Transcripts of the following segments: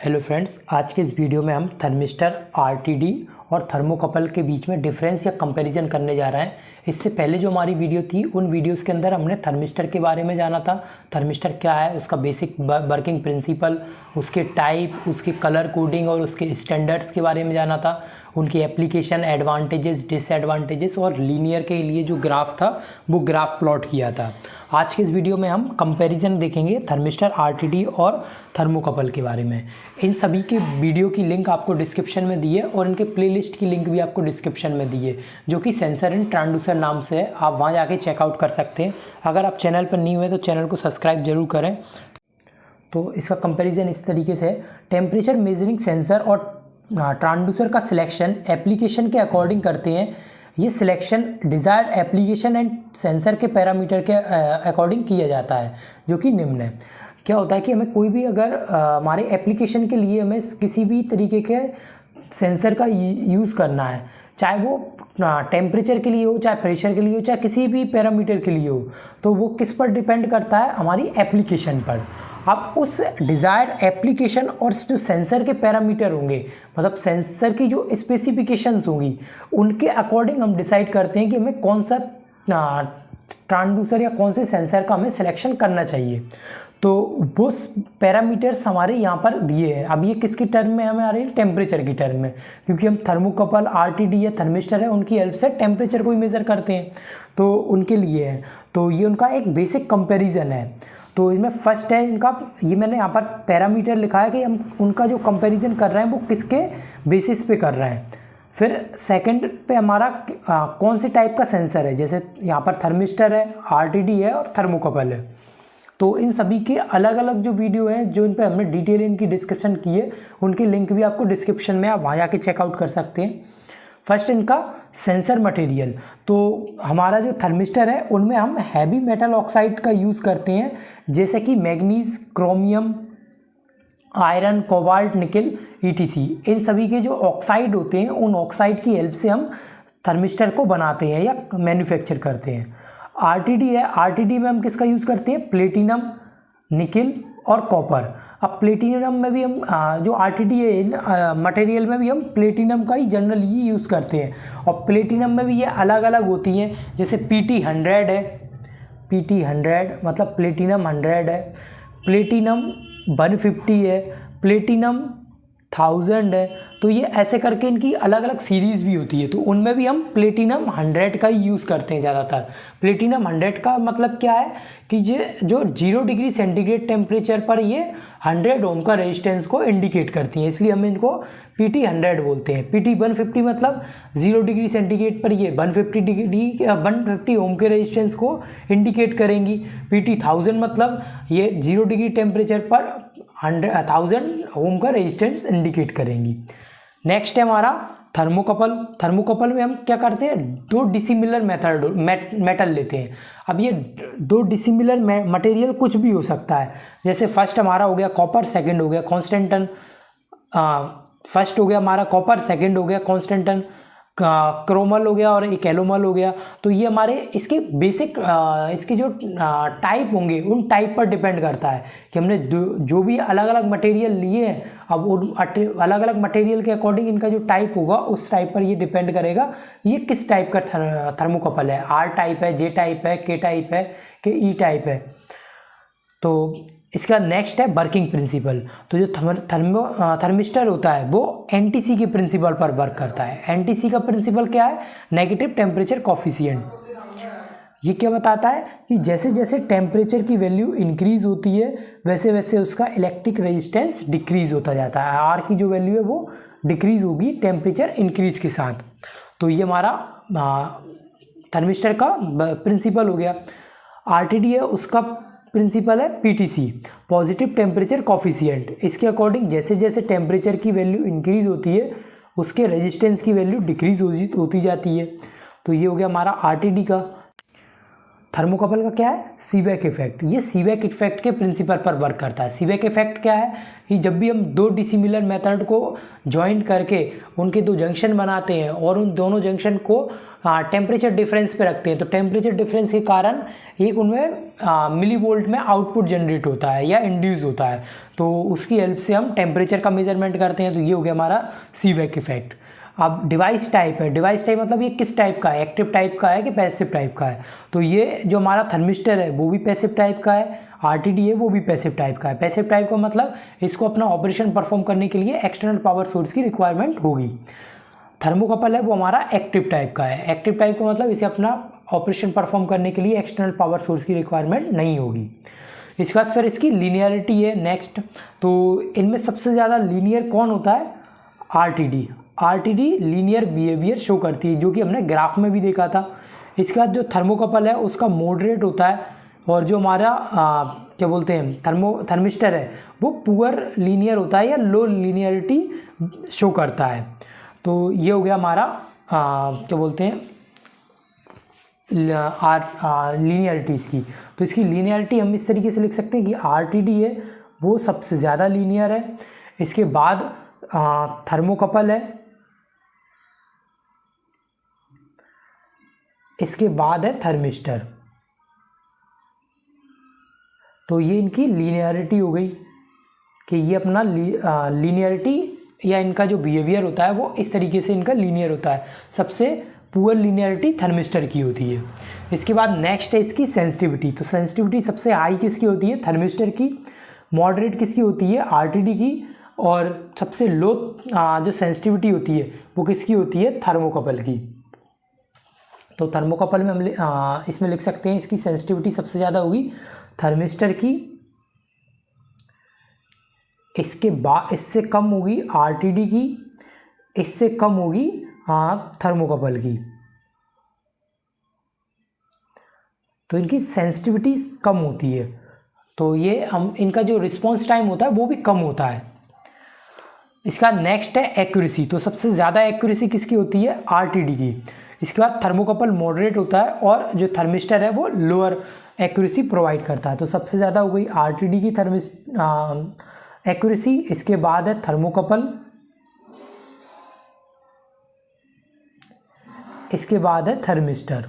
Hello friends, आज के इस वीडियो में हम थर्मिस्टर, आरटीडी और थर्मोकपल के बीच में डिफरेंस या कंपैरिजन करने जा रहे हैं। इससे पहले जो हमारी वीडियो थी उन वीडियोस के अंदर हमने थर्मिस्टर के बारे में जाना था। थर्मिस्टर क्या है, उसका बेसिक वर्किंग प्रिंसिपल, उसके टाइप, उसके कलर कोडिंग और उसके स्टैंडर्ड्स के बारे में जाना था। उनकी एप्लीकेशन, एडवांटेजेस, डिसएडवांटेजेस और लीनियर के लिए जो ग्राफ था वो ग्राफ प्लॉट किया था। आज के इस वीडियो में हम कंपैरिजन देखेंगे थर्मिस्टर, आरटीडी और थर्मोकपल के बारे में। इन सभी के वीडियो की लिंक आपको डिस्क्रिप्शन में दी है और इनके प्लेलिस्ट की लिंक भी आपको डिस्क्रिप्शन में दी है, जो कि सेंसर एंड ट्रांसड्यूसर नाम से है। आप वहां जाके चेकआउट कर सकते हैं। अगर आप चैनल पर न्यू है तो चैनल को सब्सक्राइब जरूर करें। तो इसका कंपैरिजन इस तरीके से है। टेम्परेचर मेजरिंग सेंसर और ट्रांसड्यूसर का सिलेक्शन एप्लीकेशन के अकॉर्डिंग करते हैं। ये selection desired application and sensor के पैरामीटर के अकॉर्डिंग किया जाता है, जो कि निम्न है। क्या होता है कि हमें कोई भी अगर हमारे एप्लीकेशन के लिए हमें किसी भी तरीके के सेंसर का यूज़ करना है, चाहे वो टेम्परेचर के लिए हो, चाहे प्रेशर के लिए हो, चाहे किसी भी पैरामीटर के लिए हो, तो वो किस पर डिपेंड करता है, हमारी एप्लीकेशन पर। अब उस डिज़ायर्ड एप्लीकेशन और जो सेंसर के पैरामीटर होंगे, मतलब सेंसर की जो स्पेसिफिकेशंस होंगी, उनके अकॉर्डिंग हम डिसाइड करते हैं कि हमें कौन सा ट्रांसड्यूसर या कौन से सेंसर का हमें सिलेक्शन करना चाहिए। तो वो पैरामीटर्स हमारे यहाँ पर दिए हैं। अब ये किसकी टर्म में हमें आ रही है? टेम्परेचर की टर्म में, क्योंकि हम थर्मोकपल, आरटीडी या थर्मिस्टर है, उनकी हेल्प से टेम्परेचर को ही मेज़र करते हैं, तो उनके लिए है। तो ये उनका एक बेसिक कंपैरिजन है। तो इनमें फर्स्ट है इनका, ये मैंने यहाँ पर पैरामीटर लिखा है कि हम उनका जो कंपैरिजन कर रहे हैं वो किसके बेसिस पे कर रहे हैं। फिर सेकंड पे हमारा कौन से टाइप का सेंसर है, जैसे यहाँ पर थर्मिस्टर है, आरटीडी है और थर्मोकपल है। तो इन सभी के अलग अलग जो वीडियो हैं, जो इन पे हमने डिटेल इनकी डिस्कशन की है, उनकी लिंक भी आपको डिस्क्रिप्शन में, आप वहाँ जाके चेकआउट कर सकते हैं। फर्स्ट इनका सेंसर मटेरियल। तो हमारा जो थर्मिस्टर है उनमें हम हैवी मेटल ऑक्साइड का यूज़ करते हैं, जैसे कि मैग्नीज, क्रोमियम, आयरन, कोबाल्ट, निकल, ईटीसी। इन सभी के जो ऑक्साइड होते हैं, उन ऑक्साइड की हेल्प से हम थर्मिस्टर को बनाते हैं या मैन्युफैक्चर करते हैं। आरटीडी है, आरटीडी में हम किसका यूज़ करते हैं? प्लेटिनम, निकल और कॉपर। अब प्लेटिनम में भी हम जो आरटीडी है मटेरियल में भी हम प्लेटिनम का ही जनरली यूज़ करते हैं। और प्लेटिनम में भी ये अलग अलग होती हैं, जैसे PT100 है, PT100 मतलब प्लेटिनम 100 है, प्लेटिनम 150 है, प्लेटिनम 1000 है। तो ये ऐसे करके इनकी अलग अलग सीरीज़ भी होती है। तो उनमें भी हम प्लेटिनम 100 का ही यूज़ करते हैं ज़्यादातर। प्लेटिनम 100 का मतलब क्या है कि ये जो 0 डिग्री सेंटीग्रेड टेम्परेचर पर ये 100 ओम का रेजिस्टेंस को इंडिकेट करती हैं, इसलिए हम इनको PT100 बोलते हैं। PT150 मतलब 0 डिग्री सेंटीग्रेड पर ये 150 ओम के रेजिस्टेंस को इंडिकेट करेंगी। PT1000 मतलब ये 0 डिग्री टेम्परेचर पर 1000 ओम का रेजिस्टेंस इंडिकेट करेंगी। नेक्स्ट है हमारा थर्मोकपल। थर्मोकपल में हम क्या करते हैं? 2 डिसिमिलर मेटल लेते हैं। अब ये 2 डिसिमिलर मटेरियल कुछ भी हो सकता है, जैसे फर्स्ट हमारा हो गया कॉपर, सेकंड हो गया कॉन्स्टेंटन। फर्स्ट हो गया हमारा कॉपर, सेकंड हो गया कॉन्स्टेंटन, क्रोमल हो गया और एक एलोमल हो गया। तो ये हमारे इसके बेसिक इसके जो टाइप होंगे उन टाइप पर डिपेंड करता है कि हमने जो भी अलग अलग मटेरियल लिए हैं, अब उन अलग अलग मटेरियल के अकॉर्डिंग इनका जो टाइप होगा उस टाइप पर ये डिपेंड करेगा ये किस टाइप का थर्मोकपल है। आर टाइप है, जे टाइप है, के टाइप है, के ई टाइप है। तो इसका नेक्स्ट है वर्किंग प्रिंसिपल। तो जो थर्मिस्टर होता है वो एनटीसी के प्रिंसिपल पर वर्क करता है। एनटीसी का प्रिंसिपल क्या है? Negative temperature coefficient. ये क्या बताता है कि जैसे जैसे टेम्परेचर की वैल्यू इंक्रीज होती है वैसे वैसे उसका इलेक्ट्रिक रेजिस्टेंस डिक्रीज होता जाता है। आर की जो वैल्यू है वो डिक्रीज होगी टेम्परेचर इंक्रीज के साथ। तो ये हमारा थर्मिस्टर का प्रिंसिपल हो गया। आरटीडी है, उसका प्रिंसिपल है पीटीसी, पॉजिटिव टेम्परेचर कॉफिशिएंट। इसके अकॉर्डिंग जैसे जैसे टेम्परेचर की वैल्यू इंक्रीज होती है उसके रेजिस्टेंस की वैल्यू डिक्रीज होती जाती है। तो ये हो गया हमारा आरटीडी का। थर्मोकपल का क्या है? Seebeck effect. ये सीबेक इफेक्ट के प्रिंसिपल पर वर्क करता है। सीबेक इफेक्ट क्या है कि जब भी हम 2 डिसिमिलर मेथड को ज्वाइन करके उनके 2 जंक्शन बनाते हैं और उन दोनों जंक्शन को टेम्परेचर डिफरेंस पे रखते हैं, तो टेम्परेचर डिफरेंस के कारण एक उनमें मिली वोल्ट में आउटपुट जनरेट होता है या इंड्यूस होता है। तो उसकी हेल्प से हम टेम्परेचर का मेजरमेंट करते हैं। तो ये हो गया हमारा सीवैक इफेक्ट। अब डिवाइस टाइप है, डिवाइस टाइप मतलब ये किस टाइप का है, एक्टिव टाइप का है कि पैसिव टाइप का है। तो ये जो हमारा थर्मिस्टर है वो भी पैसिव टाइप का है, आरटीडी है वो भी पैसिव टाइप का है। पैसिव टाइप का मतलब इसको अपना ऑपरेशन परफॉर्म करने के लिए एक्सटर्नल पावर सोर्स की रिक्वायरमेंट होगी। थर्मोकपल है वो हमारा एक्टिव टाइप का है। एक्टिव टाइप का मतलब इसे अपना ऑपरेशन परफॉर्म करने के लिए एक्सटर्नल पावर सोर्स की रिक्वायरमेंट नहीं होगी। इसके बाद फिर इसकी लीनियरिटी है नेक्स्ट। तो इनमें सबसे ज़्यादा लीनियर कौन होता है, RTD. RTD linear behaviour show करती है, जो कि हमने ग्राफ में भी देखा था। इसके बाद जो थर्मोकपल है उसका मॉडरेट होता है, और जो हमारा क्या बोलते हैं थर्मिस्टर है वो पुअर लीनियर होता है या लो लीनियरिटी शो करता है। तो ये हो गया हमारा क्या बोलते हैं लीनियरिटी इसकी। तो इसकी लीनियरिटी हम इस तरीके से लिख सकते हैं कि आरटीडी है वो सबसे ज़्यादा लीनियर है, इसके बाद थर्मोकपल है, इसके बाद है थर्मिस्टर। तो ये इनकी लीनियरिटी हो गई कि ये अपना लीनियरिटी या इनका जो बिहेवियर होता है वो इस तरीके से इनका लीनियर होता है। सबसे पुअर लीनियरिटी थर्मिस्टर की होती है। इसके बाद नेक्स्ट है इसकी सेंसिटिविटी। तो सेंसिटिविटी सबसे हाई किसकी होती है, थर्मिस्टर की। मॉडरेट किसकी होती है, आरटीडी की। और सबसे लो जो सेंसिटिविटी होती है वो किसकी होती है, थर्मोकपल की। तो थर्मोकपल में हम इसमें लिख सकते हैं इसकी सेंसिटिविटी सबसे ज़्यादा होगी थर्मिस्टर की, इसके बाद इससे कम होगी आरटीडी की, इससे कम होगी थर्मोकपल की। तो इनकी सेंसिटिविटी कम होती है, तो ये हम इनका जो रिस्पॉन्स टाइम होता है वो भी कम होता है। इसका नेक्स्ट है एक्यूरेसी। तो सबसे ज़्यादा एक्यूरेसी किसकी होती है, आरटीडी की। इसके बाद थर्मोकपल मॉडरेट होता है और जो थर्मिस्टर है वो लोअर एक्यूरेसी प्रोवाइड करता है। तो सबसे ज़्यादा हो गई आरटीडी की एक्यूरेसी, इसके बाद है थर्मोकपल, इसके बाद है थर्मिस्टर,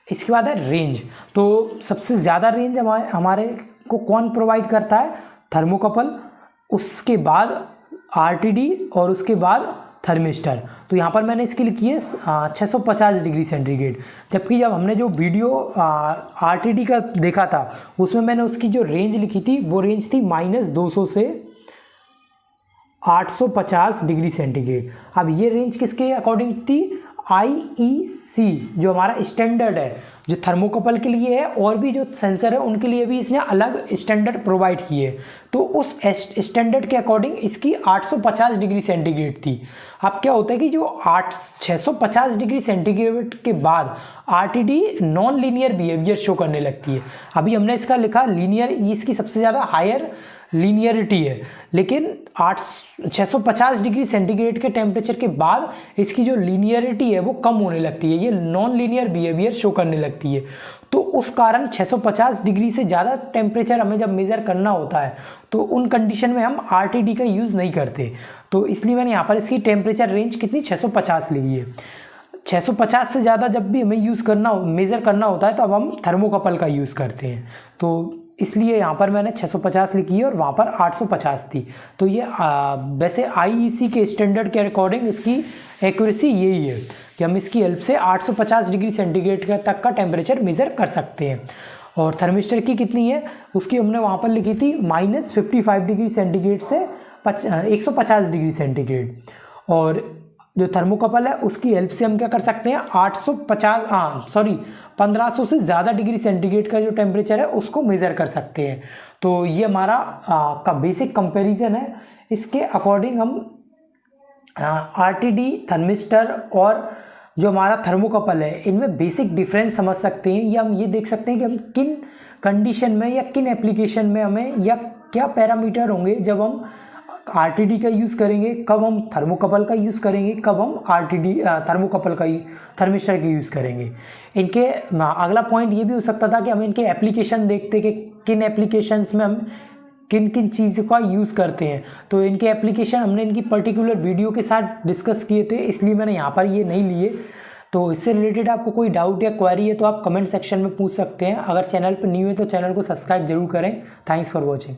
इसके बाद है रेंज। तो सबसे ज़्यादा रेंज हमारे को कौन प्रोवाइड करता है, थर्मोकपल, उसके बाद आरटीडी और उसके बाद थर्मिस्टर। तो यहाँ पर मैंने इसकी लिखी है 650 डिग्री सेंटीग्रेड। जबकि जब हमने जो वीडियो आरटीडी का देखा था उसमें मैंने उसकी जो रेंज लिखी थी वो रेंज थी -200 से 850 डिग्री सेंटीग्रेड। अब ये रेंज किसके अकॉर्डिंग थी, IEC जो हमारा स्टैंडर्ड है जो थर्मोकपल के लिए है और भी जो सेंसर है उनके लिए भी इसने अलग स्टैंडर्ड प्रोवाइड किए। तो उस स्टैंडर्ड के अकॉर्डिंग इसकी 850 डिग्री सेंटीग्रेड थी। अब क्या होता है कि जो 650 डिग्री सेंटीग्रेड के बाद RTD non linear behaviour show करने लगती है। अभी हमने इसका लिखा लीनियर, इसकी सबसे ज़्यादा हायर लीनियरिटी है, लेकिन 650 डिग्री सेंटीग्रेड के टेम्परेचर के बाद इसकी जो लीनियरिटी है वो कम होने लगती है, ये नॉन लीनियर बिहेवियर शो करने लगती है। तो उस कारण 650 डिग्री से ज़्यादा टेम्परेचर हमें जब मेज़र करना होता है तो उन कंडीशन में हम आरटीडी का यूज़ नहीं करते। तो इसलिए मैंने यहाँ पर इसकी टेम्परेचर रेंज कितनी 650 ली है। 650 से ज़्यादा जब भी हमें मेज़र करना होता है तो अब हम थर्मोकपल का यूज़ करते हैं। तो इसलिए यहाँ पर मैंने 650 लिखी है और वहाँ पर 850 थी। तो ये वैसे IEC के स्टैंडर्ड के अकॉर्डिंग इसकी एक्यूरेसी यही है कि हम इसकी हेल्प से 850 डिग्री सेंटीग्रेड तक का टेम्परेचर मेज़र कर सकते हैं। और थर्मिस्टर की कितनी है, उसकी हमने वहाँ पर लिखी थी -55 डिग्री सेंटीग्रेड से 150 डिग्री सेंटीग्रेड। और जो थर्मोकपल है उसकी हेल्प से हम क्या कर सकते हैं 1500 से ज़्यादा डिग्री सेंटीग्रेड का जो टेम्परेचर है उसको मेज़र कर सकते हैं। तो ये हमारा का बेसिक कंपैरिजन है। इसके अकॉर्डिंग हम आरटीडी, थर्मिस्टर और जो हमारा थर्मोकपल है इनमें बेसिक डिफरेंस समझ सकते हैं, या हम ये देख सकते हैं कि हम किन कंडीशन में या किन एप्लीकेशन में हमें या क्या पैरामीटर होंगे जब हम आरटीडी का यूज़ करेंगे, कब हम थर्मोकपल का यूज़ करेंगे, कब हम थर्मोकपल का थर्मिस्टर का यूज़ करेंगे। इनके अगला पॉइंट ये भी हो सकता था कि हम इनके एप्लीकेशन देखते कि किन एप्लीकेशंस में हम किन किन चीज़ों का यूज़ करते हैं। तो इनके एप्लीकेशन हमने इनकी पर्टिकुलर वीडियो के साथ डिस्कस किए थे, इसलिए मैंने यहाँ पर ये नहीं लिए। तो इससे रिलेटेड आपको कोई डाउट या क्वेरी है तो आप कमेंट सेक्शन में पूछ सकते हैं। अगर चैनल पर न्यू है तो चैनल को सब्सक्राइब जरूर करें। Thanks for watching.